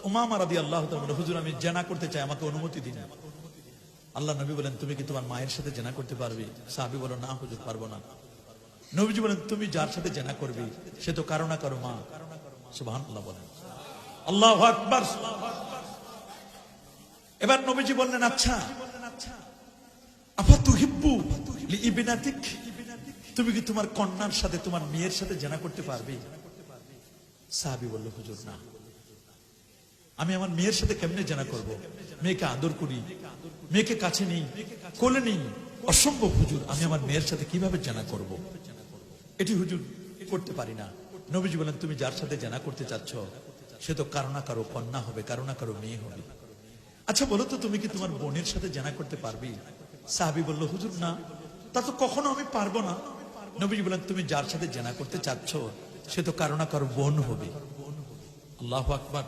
উমামা রাদিয়াল্লাহু তাআলা বলেন, হুজুর আমি জিনা করতে চাই, আমাকে অনুমতি দিন। আল্লাহ নবী বলেন, তুমি কি তোমার মায়ের সাথে জিনা করতে পারবে? সাহাবী বলেন, না হুজুর পারবো না। নবীজি বলেন, তুমি যার সাথে জিনা করবে সে তো কারো না কারো মা। সুবহানাল্লাহ বলেন, আল্লাহু আকবার। এবার নবীজি বললেন, আচ্ছা আফাতুহিব্বু লিইবনাতিক, তুমি কি তোমার কন্যার সাথে তোমার মেয়ের সাথে জিনা করতে পারবে? সাহাবী বলল, হুজুর না, আমি আমার মেয়ের সাথে কেমনে জিনা করব? মেয়েকে আদর করি, মেয়েকে কাছে নেই, কোলে নেই, অসম্ভব হুজুর, আমি আমার মেয়ের সাথে কিভাবে জিনা করব? এটি হুজুর করতে পারি না। নবীজি বলেন, তুমি যার সাথে জিনা করতে চাচ্ছ সে তো কারো না কারো কন্যা হবে, কারো না কারো মেয়ে হবে। আচ্ছা বলো তো, তুমি কি তোমার বোনের সাথে জিনা করতে পারবে? সাহাবী বলল, হুজুর না, তা তো কখনো আমি পারবো না। নবীজি বলেন, তুমি যার সাথে জিনা করতে চাচ্ছ সে তো কারো না কারো বোন হবে। আল্লাহু আকবার।